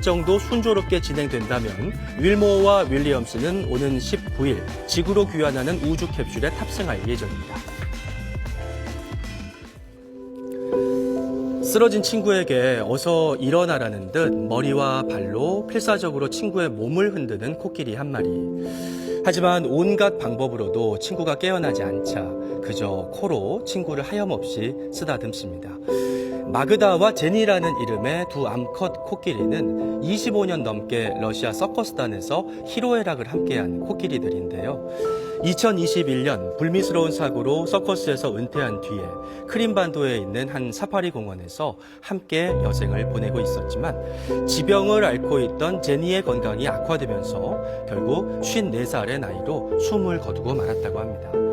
일정도 순조롭게 진행된다면 윌모어와 윌리엄스는 오는 19일 지구로 귀환하는 우주 캡슐에 탑승할 예정입니다. 쓰러진 친구에게 어서 일어나라는 듯 머리와 발로 필사적으로 친구의 몸을 흔드는 코끼리 한 마리. 하지만 온갖 방법으로도 친구가 깨어나지 않자 그저 코로 친구를 하염없이 쓰다듬습니다. 마그다와 제니라는 이름의 두 암컷 코끼리는 25년 넘게 러시아 서커스단에서 희로애락을 함께한 코끼리들인데요. 2021년 불미스러운 사고로 서커스에서 은퇴한 뒤에 크림반도에 있는 한 사파리 공원에서 함께 여생을 보내고 있었지만 지병을 앓고 있던 제니의 건강이 악화되면서 결국 54살의 나이로 숨을 거두고 말았다고 합니다.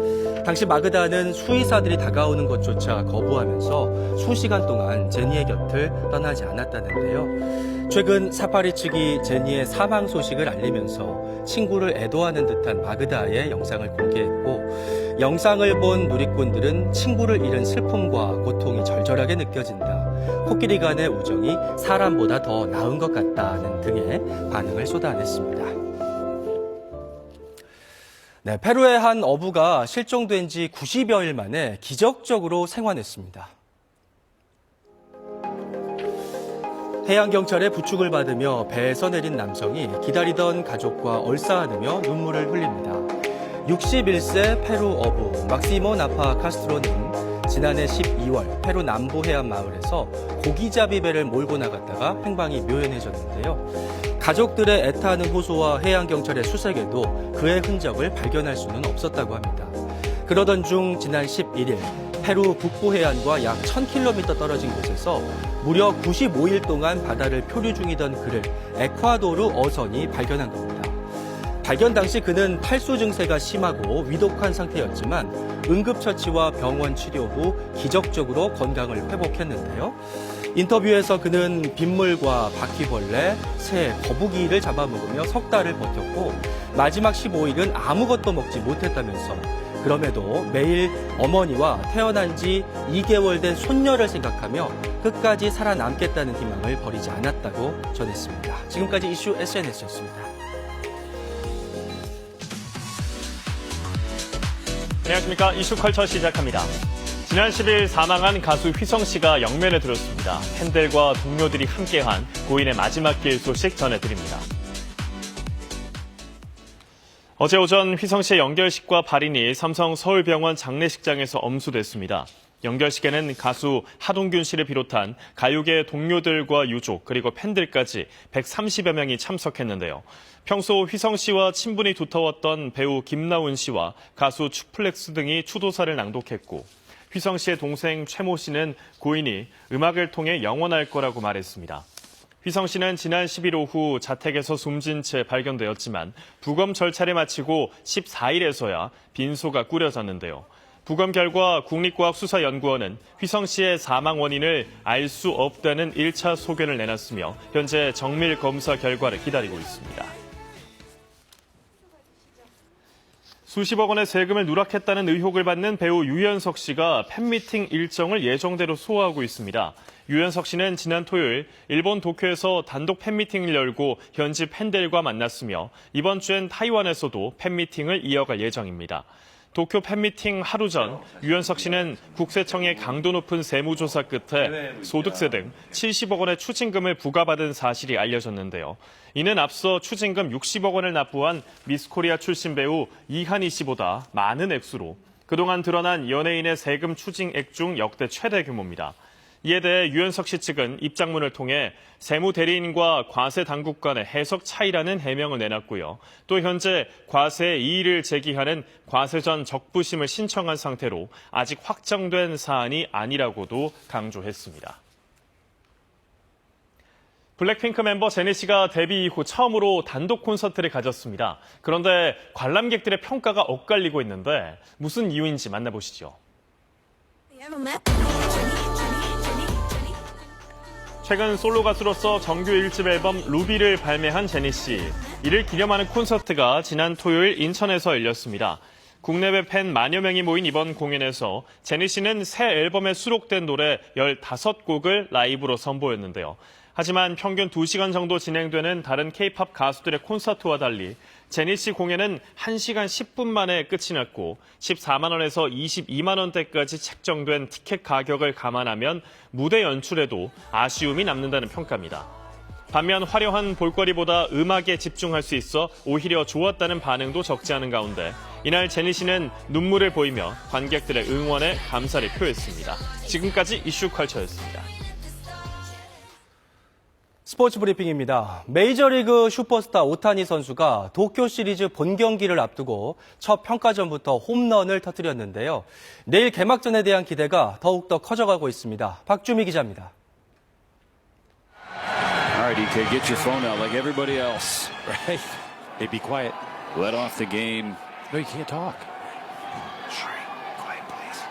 당시 마그다는 수의사들이 다가오는 것조차 거부하면서 수시간 동안 제니의 곁을 떠나지 않았다는데요. 최근 사파리 측이 제니의 사망 소식을 알리면서 친구를 애도하는 듯한 마그다의 영상을 공개했고, 영상을 본 누리꾼들은 친구를 잃은 슬픔과 고통이 절절하게 느껴진다, 코끼리 간의 우정이 사람보다 더 나은 것 같다는 등의 반응을 쏟아냈습니다. 네, 페루의 한 어부가 실종된 지 90여일 만에 기적적으로 생還했습니다. 해양경찰의 부축을 받으며 배에서 내린 남성이 기다리던 가족과 얼싸안으며 눈물을 흘립니다. 61세 페루 어부 막시모 나파 카스트로는 지난해 12월 페루 남부 해안 마을에서 고기잡이 배를 몰고 나갔다가 행방이 묘연해졌는데요. 가족들의 애타는 호소와 해양경찰의 수색에도 그의 흔적을 발견할 수는 없었다고 합니다. 그러던 중 지난 11일 페루 북부 해안과 약 1000km 떨어진 곳에서 무려 95일 동안 바다를 표류 중이던 그를 에콰도르 어선이 발견한 겁니다. 발견 당시 그는 탈수 증세가 심하고 위독한 상태였지만 응급처치와 병원 치료 후 기적적으로 건강을 회복했는데요. 인터뷰에서 그는 빗물과 바퀴벌레, 새, 거북이를 잡아먹으며 석 달을 버텼고 마지막 15일은 아무것도 먹지 못했다면서 그럼에도 매일 어머니와 태어난 지 2개월 된 손녀를 생각하며 끝까지 살아남겠다는 희망을 버리지 않았다고 전했습니다. 지금까지 이슈 SNS였습니다. 안녕하십니까. 이슈컬처 시작합니다. 지난 10일 사망한 가수 휘성 씨가 영면에 들었습니다. 팬들과 동료들이 함께한 고인의 마지막 길 소식 전해드립니다. 어제 오전 휘성 씨의 영결식과 발인이 삼성 서울병원 장례식장에서 엄수됐습니다. 영결식에는 가수 하동균 씨를 비롯한 가요계 동료들과 유족 그리고 팬들까지 130여 명이 참석했는데요. 평소 휘성 씨와 친분이 두터웠던 배우 김나훈 씨와 가수 축플렉스 등이 추도사를 낭독했고, 휘성 씨의 동생 최모 씨는 고인이 음악을 통해 영원할 거라고 말했습니다. 휘성 씨는 지난 10일 오후 자택에서 숨진 채 발견되었지만 부검 절차를 마치고 14일에서야 빈소가 꾸려졌는데요. 부검 결과 국립과학수사연구원은 휘성 씨의 사망 원인을 알 수 없다는 1차 소견을 내놨으며 현재 정밀 검사 결과를 기다리고 있습니다. 수십억 원의 세금을 누락했다는 의혹을 받는 배우 유연석 씨가 팬미팅 일정을 예정대로 소화하고 있습니다. 유연석 씨는 지난 토요일 일본 도쿄에서 단독 팬미팅을 열고 현지 팬들과 만났으며 이번 주엔 타이완에서도 팬미팅을 이어갈 예정입니다. 도쿄 팬미팅 하루 전 유연석 씨는 국세청의 강도 높은 세무조사 끝에 소득세 등 70억 원의 추징금을 부과받은 사실이 알려졌는데요. 이는 앞서 추징금 60억 원을 납부한 미스코리아 출신 배우 이한희 씨보다 많은 액수로 그동안 드러난 연예인의 세금 추징액 중 역대 최대 규모입니다. 이에 대해 유연석 씨 측은 입장문을 통해 세무대리인과 과세 당국 간의 해석 차이라는 해명을 내놨고요. 또 현재 과세 이의를 제기하는 과세 전 적부심을 신청한 상태로 아직 확정된 사안이 아니라고도 강조했습니다. 블랙핑크 멤버 제니 씨가 데뷔 이후 처음으로 단독 콘서트를 가졌습니다. 그런데 관람객들의 평가가 엇갈리고 있는데 무슨 이유인지 만나보시죠. 최근 솔로 가수로서 정규 1집 앨범 루비를 발매한 제니 씨. 이를 기념하는 콘서트가 지난 토요일 인천에서 열렸습니다. 국내외 팬 만여 명이 모인 이번 공연에서 제니 씨는 새 앨범에 수록된 노래 15곡을 라이브로 선보였는데요. 하지만 평균 2시간 정도 진행되는 다른 K-팝 가수들의 콘서트와 달리 제니 씨 공연은 1시간 10분 만에 끝이 났고 14만 원에서 22만 원대까지 책정된 티켓 가격을 감안하면 무대 연출에도 아쉬움이 남는다는 평가입니다. 반면 화려한 볼거리보다 음악에 집중할 수 있어 오히려 좋았다는 반응도 적지 않은 가운데 이날 제니 씨는 눈물을 보이며 관객들의 응원에 감사를 표했습니다. 지금까지 이슈컬처였습니다. 스포츠 브리핑입니다. 메이저리그 슈퍼스타 오타니 선수가 도쿄 시리즈 본 경기를 앞두고 첫 평가전부터 홈런을 터뜨렸는데요. 내일 개막전에 대한 기대가 더욱더 커져가고 있습니다. 박주미 기자입니다. All right, EK, get your phone out like everybody else. Right? Hey, be quiet. Let off the game. No, you can't talk. Shh, quiet, please.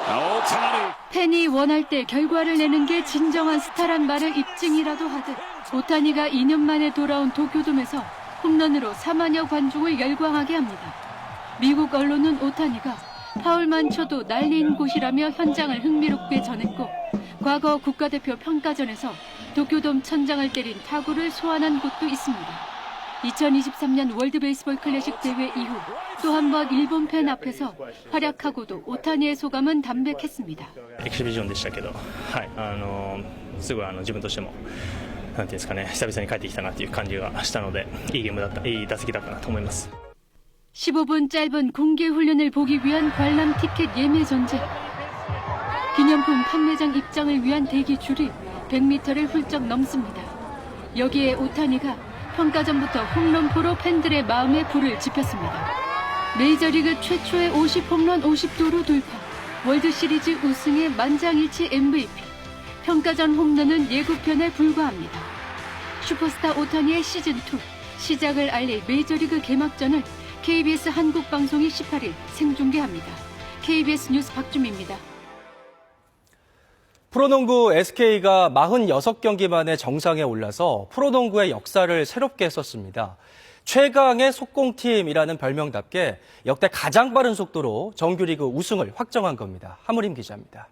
오타니. 팬이 원할 때 결과를 내는 게 진정한 스타란 말을 입증이라도 하듯 오타니가 2년 만에 돌아온 도쿄돔에서 홈런으로 4만여 관중을 열광하게 합니다. 미국 언론은 오타니가 파울만 쳐도 난리인 곳이라며 현장을 흥미롭게 전했고 과거 국가대표 평가전에서 도쿄돔 천장을 때린 타구를 소환한 곳도 있습니다. 2023년 월드베이스볼 클래식 대회 이후 또 한 번 일본 팬 앞에서 활약하고도 오타니의 소감은 담백했습니다. エキシビジョンでしたけど、はい、すごい自分としてもなんていうんですかね、久々に帰ってきたなという感じがしたので、いいゲームだった、いい打席だったなと思います。 15분 짧은 공개 훈련을 보기 위한 관람 티켓 예매 전쟁. 기념품 판매장 입장을 위한 대기 줄이 100m를 훌쩍 넘습니다. 여기에 오타니가 평가전부터 홈런포로 팬들의 마음에 불을 지폈습니다. 메이저리그 최초의 50홈런 50도루 돌파, 월드시리즈 우승의 만장일치 MVP, 평가전 홈런은 예고편에 불과합니다. 슈퍼스타 오타니의 시즌2, 시작을 알릴 메이저리그 개막전을 KBS 한국방송이 18일 생중계합니다. KBS 뉴스 박주미입니다. 프로농구 SK가 46경기 만에 정상에 올라서 프로농구의 역사를 새롭게 썼습니다. 최강의 속공팀이라는 별명답게 역대 가장 빠른 속도로 정규리그 우승을 확정한 겁니다. 하무림 기자입니다.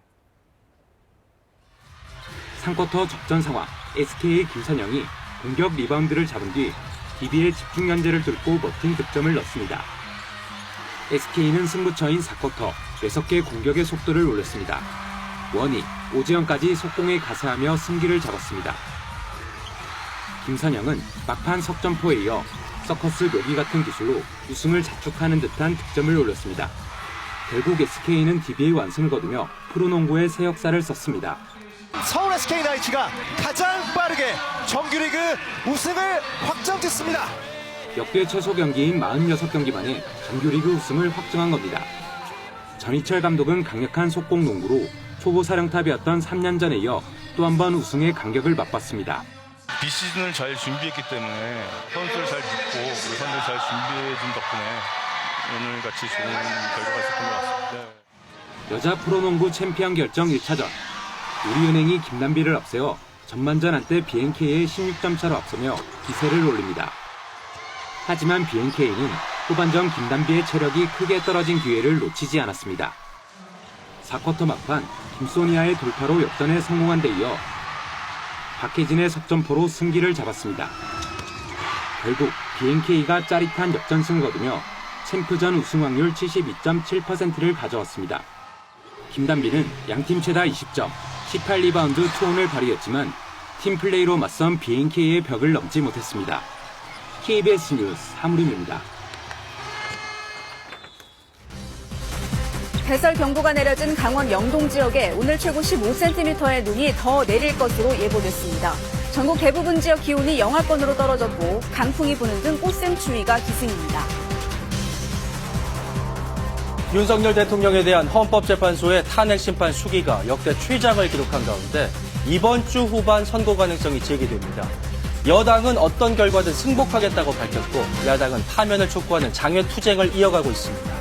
3쿼터 접전 상황, SK의 김선영이 공격 리바운드를 잡은 뒤 DB의 집중 견제를 뚫고 멋진 득점을 넣습니다. SK는 승부처인 4쿼터 6개 공격의 속도를 올렸습니다. 원희, 오지영까지 속공에 가세하며 승기를 잡았습니다. 김선영은 막판 석점포에 이어 서커스 묘기 같은 기술로 우승을 자축하는 듯한 득점을 올렸습니다. 결국 SK는 DB의 완승을 거두며 프로농구의 새 역사를 썼습니다. 서울 SK나이츠가 가장 빠르게 정규리그 우승을 확정짓습니다. 역대 최소 경기인 46경기 만에 정규리그 우승을 확정한 겁니다. 전희철 감독은 강력한 속공 농구로 초보 사령탑이었던 3년 전에 이어 또 한 번 우승의 간격을 맛봤습니다. 비시즌을 잘 준비했기 때문에 선수를 잘 믿고 예선을 잘 준비해준 덕분에 오늘같이 좋은 결과가 있었던 것 같습니다. 여자 프로농구 챔피언 결정 1차전. 우리은행이 김단비를 앞세워 전반전 한때 BNK에 16점 차로 앞서며 기세를 올립니다. 하지만 BNK는 후반전 김단비의 체력이 크게 떨어진 기회를 놓치지 않았습니다. 4쿼터 막판 김소니아의 돌파로 역전에 성공한 데 이어 박혜진의 석점포로 승기를 잡았습니다. 결국 BNK가 짜릿한 역전승을 거두며 챔프전 우승 확률 72.7%를 가져왔습니다. 김단비는 양팀 최다 20점, 18리바운드 투혼을 발휘했지만 팀 플레이로 맞선 BNK의 벽을 넘지 못했습니다. KBS 뉴스 하무림입니다. 대설 경보가 내려진 강원 영동 지역에 오늘 최고 15cm의 눈이 더 내릴 것으로 예보됐습니다. 전국 대부분 지역 기온이 영하권으로 떨어졌고 강풍이 부는 등 꽃샘 추위가 기승입니다. 윤석열 대통령에 대한 헌법재판소의 탄핵 심판 수기가 역대 최장을 기록한 가운데 이번 주 후반 선고 가능성이 제기됩니다. 여당은 어떤 결과든 승복하겠다고 밝혔고 야당은 파면을 촉구하는 장외 투쟁을 이어가고 있습니다.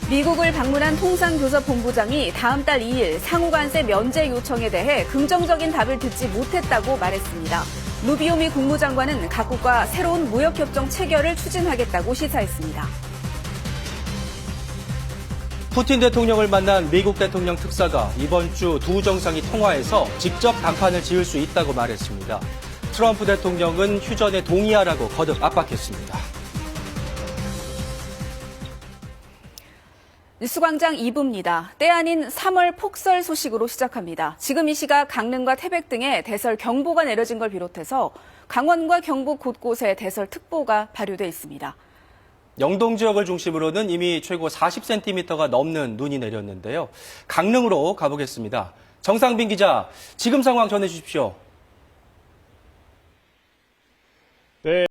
미국을 방문한 통상교섭본부장이 다음 달 2일 상호간세 면제 요청에 대해 긍정적인 답을 듣지 못했다고 말했습니다. 루비오 미 국무장관은 각국과 새로운 무역협정 체결을 추진하겠다고 시사했습니다. 푸틴 대통령을 만난 미국 대통령 특사가 이번 주 두 정상이 통화해서 직접 단판을 지을 수 있다고 말했습니다. 트럼프 대통령은 휴전에 동의하라고 거듭 압박했습니다. 뉴스광장 2부입니다. 때 아닌 3월 폭설 소식으로 시작합니다. 지금 이 시각 강릉과 태백 등에 대설 경보가 내려진 걸 비롯해서 강원과 경북 곳곳에 대설특보가 발효돼 있습니다. 영동 지역을 중심으로는 이미 최고 40cm가 넘는 눈이 내렸는데요. 강릉으로 가보겠습니다. 정상빈 기자, 지금 상황 전해주십시오. 네.